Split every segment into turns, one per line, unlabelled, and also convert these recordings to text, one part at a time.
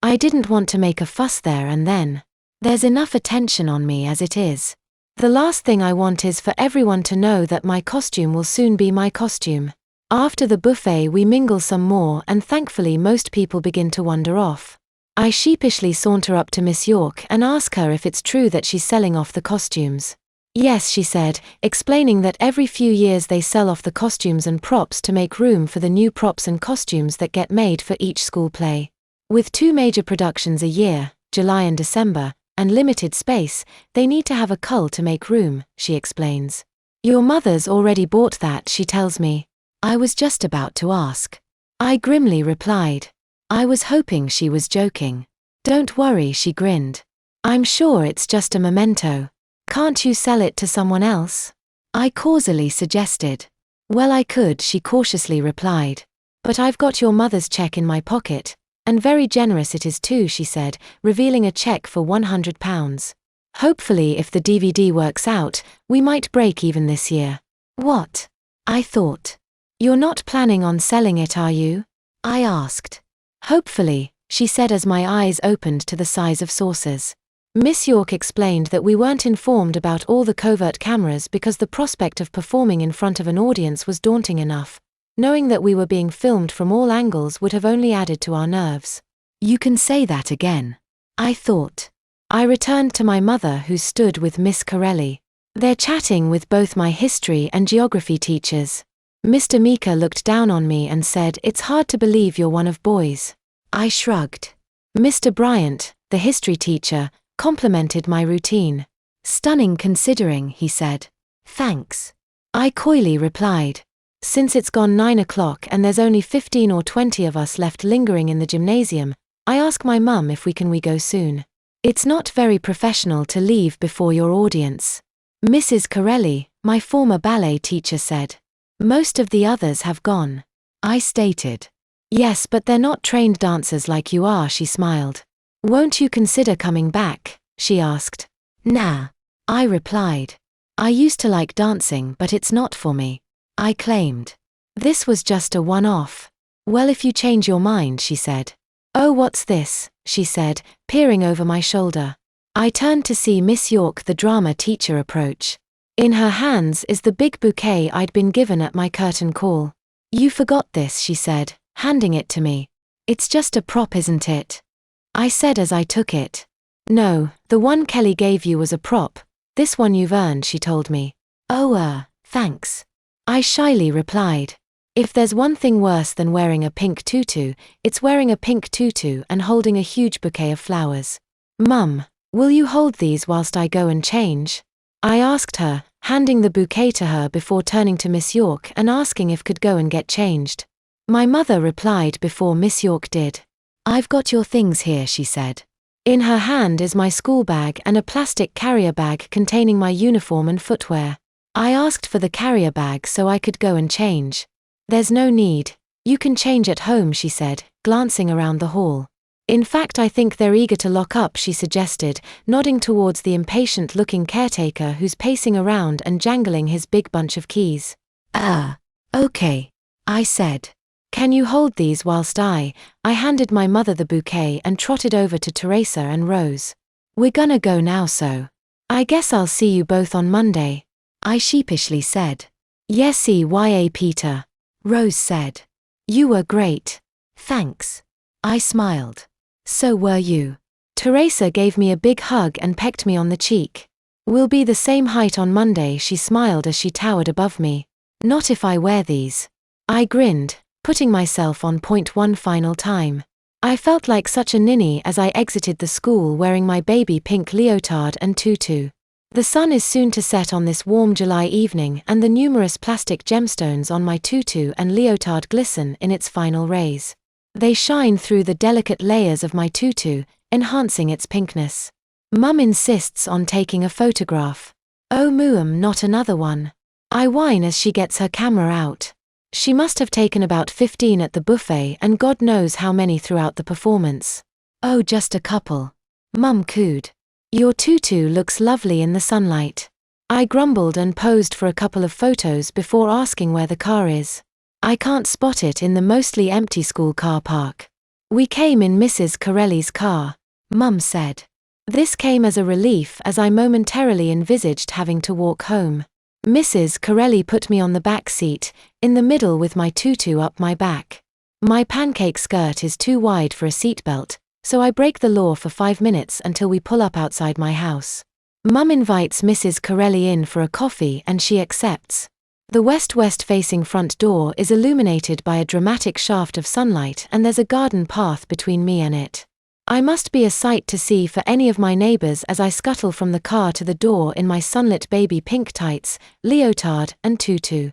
I didn't want to make a fuss there and then. There's enough attention on me as it is. The last thing I want is for everyone to know that my costume will soon be my costume. After the buffet we mingle some more and thankfully most people begin to wander off. I sheepishly saunter up to Miss York and ask her if it's true that she's selling off the costumes. Yes, she said, explaining that every few years they sell off the costumes and props to make room for the new props and costumes that get made for each school play. With 2 major productions a year, July and December, and limited space, they need to have a cull to make room, she explains. Your mother's already bought that, she tells me. I was just about to ask. I grimly replied. I was hoping she was joking. Don't worry, she grinned. I'm sure it's just a memento. Can't you sell it to someone else? I causally suggested. Well, I could, she cautiously replied. But I've got your mother's check in my pocket, and very generous it is too, she said, revealing a check for £100. Hopefully if the DVD works out, we might break even this year. What? I thought. You're not planning on selling it, are you? I asked. Hopefully, she said as my eyes opened to the size of saucers. Miss York explained that we weren't informed about all the covert cameras because the prospect of performing in front of an audience was daunting enough. Knowing that we were being filmed from all angles would have only added to our nerves. You can say that again. I thought. I returned to my mother who stood with Miss Corelli. They're chatting with both my history and geography teachers. Mr. Meeker looked down on me and said, "It's hard to believe you're one of boys." I shrugged. Mr. Bryant, the history teacher, complimented my routine. "Stunning considering," he said. "Thanks." I coyly replied. Since it's gone 9 o'clock and there's only 15 or 20 of us left lingering in the gymnasium, I ask my mum if we go soon. It's not very professional to leave before your audience. Mrs. Corelli, my former ballet teacher, said. Most of the others have gone. I stated. Yes, but they're not trained dancers like you are, she smiled. Won't you consider coming back? She asked. Nah. I replied. I used to like dancing, but it's not for me. I claimed. This was just a one-off. Well, if you change your mind, she said. Oh, what's this? She said, peering over my shoulder. I turned to see Miss York, the drama teacher, approach. In her hands is the big bouquet I'd been given at my curtain call. You forgot this, she said, handing it to me. It's just a prop, isn't it? I said as I took it. No, the one Kelly gave you was a prop. This one you've earned, she told me. Oh, thanks. I shyly replied. If there's one thing worse than wearing a pink tutu, it's wearing a pink tutu and holding a huge bouquet of flowers. Mum, will you hold these whilst I go and change? I asked her, handing the bouquet to her before turning to Miss York and asking if could go and get changed. My mother replied before Miss York did. I've got your things here, she said. In her hand is my school bag and a plastic carrier bag containing my uniform and footwear. I asked for the carrier bag so I could go and change. There's no need. You can change at home, she said, glancing around the hall. In fact, I think they're eager to lock up, she suggested, nodding towards the impatient-looking caretaker who's pacing around and jangling his big bunch of keys. Okay. I said. Can you hold these whilst I handed my mother the bouquet and trotted over to Teresa and Rose. We're gonna go now, so I guess I'll see you both on Monday. I sheepishly said. Yes, Peter. Rose said. You were great. Thanks. I smiled. So were you. Teresa gave me a big hug and pecked me on the cheek. We'll be the same height on Monday, she smiled as she towered above me. Not if I wear these. I grinned, putting myself on point one final time. I felt like such a ninny as I exited the school wearing my baby pink leotard and tutu. The sun is soon to set on this warm July evening and the numerous plastic gemstones on my tutu and leotard glisten in its final rays. They shine through the delicate layers of my tutu, enhancing its pinkness. Mum insists on taking a photograph. Oh Muum, not another one. I whine as she gets her camera out. She must have taken about 15 at the buffet and God knows how many throughout the performance. Oh, just a couple. Mum cooed. Your tutu looks lovely in the sunlight. I grumbled and posed for a couple of photos before asking where the car is. I can't spot it in the mostly empty school car park. We came in Mrs. Corelli's car, Mum said. This came as a relief as I momentarily envisaged having to walk home. Mrs. Corelli put me on the back seat, in the middle with my tutu up my back. My pancake skirt is too wide for a seatbelt, so I break the law for 5 minutes until we pull up outside my house. Mum invites Mrs. Corelli in for a coffee and she accepts. The west-west facing front door is illuminated by a dramatic shaft of sunlight and there's a garden path between me and it. I must be a sight to see for any of my neighbors as I scuttle from the car to the door in my sunlit baby pink tights, leotard, and tutu.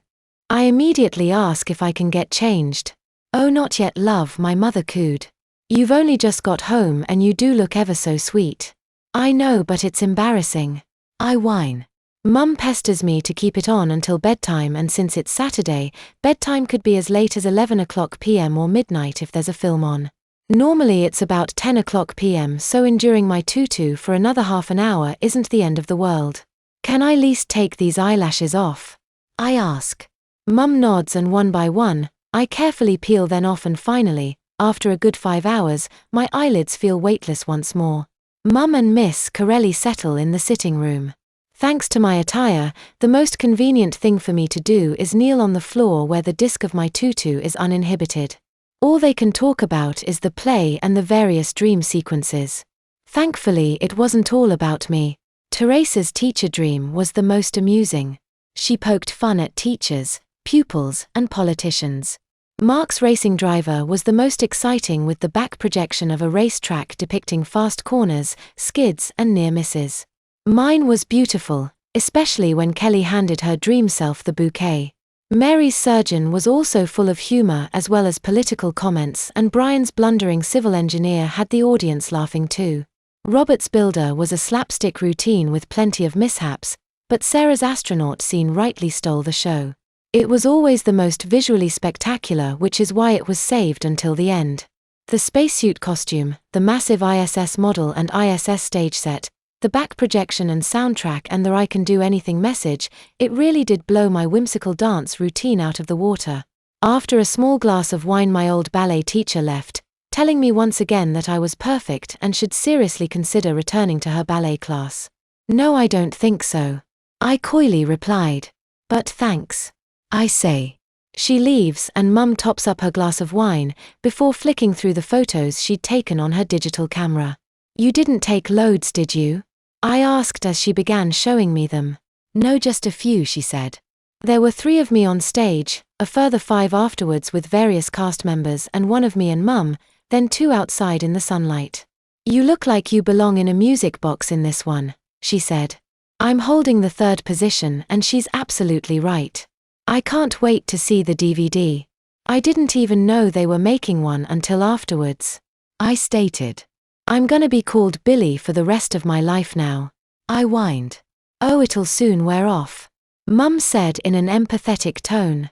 I immediately ask if I can get changed. Oh, not yet, love, my mother cooed. You've only just got home and you do look ever so sweet. I know, but it's embarrassing. I whine. Mum pesters me to keep it on until bedtime, and since it's Saturday, bedtime could be as late as 11 o'clock p.m. or midnight if there's a film on. Normally it's about 10 o'clock p.m., so enduring my tutu for another half an hour isn't the end of the world. Can I least take these eyelashes off? I ask. Mum nods and one by one, I carefully peel them off and finally, after a good 5 hours, my eyelids feel weightless once more. Mum and Miss Corelli settle in the sitting room. Thanks to my attire, the most convenient thing for me to do is kneel on the floor where the disc of my tutu is uninhibited. All they can talk about is the play and the various dream sequences. Thankfully, it wasn't all about me. Teresa's teacher dream was the most amusing. She poked fun at teachers, pupils, and politicians. Mark's racing driver was the most exciting with the back projection of a racetrack depicting fast corners, skids, and near misses. Mine was beautiful, especially when Kelly handed her dream self the bouquet. Mary's surgeon was also full of humor as well as political comments, and Brian's blundering civil engineer had the audience laughing too. Robert's builder was a slapstick routine with plenty of mishaps, but Sarah's astronaut scene rightly stole the show. It was always the most visually spectacular, which is why it was saved until the end. The spacesuit costume, the massive ISS model and ISS stage set, the back projection and soundtrack, and the I can do anything message, it really did blow my whimsical dance routine out of the water. After a small glass of wine, my old ballet teacher left, telling me once again that I was perfect and should seriously consider returning to her ballet class. No, I don't think so. I coyly replied. But thanks. I say. She leaves and Mum tops up her glass of wine, before flicking through the photos she'd taken on her digital camera. You didn't take loads, did you? I asked as she began showing me them. No, just a few, she said. There were 3 of me on stage, a further 5 afterwards with various cast members, and 1 of me and Mum, then 2 outside in the sunlight. You look like you belong in a music box in this one, she said. I'm holding the 3rd position and she's absolutely right. I can't wait to see the DVD. I didn't even know they were making one until afterwards. I stated. I'm gonna be called Billy for the rest of my life now. I whined. Oh, it'll soon wear off. Mum said in an empathetic tone.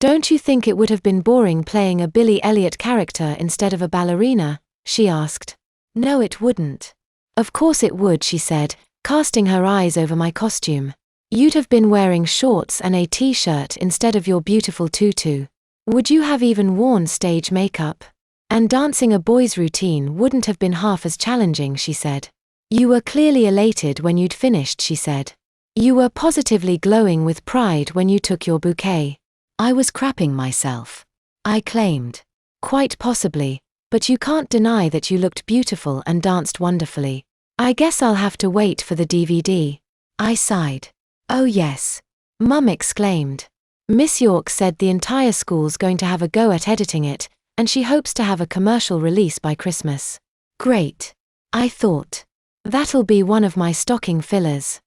Don't you think it would have been boring playing a Billy Elliot character instead of a ballerina? She asked. No, it wouldn't. Of course it would, she said, casting her eyes over my costume. You'd have been wearing shorts and a t-shirt instead of your beautiful tutu. Would you have even worn stage makeup? And dancing a boy's routine wouldn't have been half as challenging, she said. You were clearly elated when you'd finished, she said. You were positively glowing with pride when you took your bouquet. I was crapping myself. I claimed. Quite possibly, but you can't deny that you looked beautiful and danced wonderfully. I guess I'll have to wait for the DVD. I sighed. Oh yes. Mum exclaimed. Miss York said the entire school's going to have a go at editing it, and she hopes to have a commercial release by Christmas. Great. I thought. That'll be one of my stocking fillers.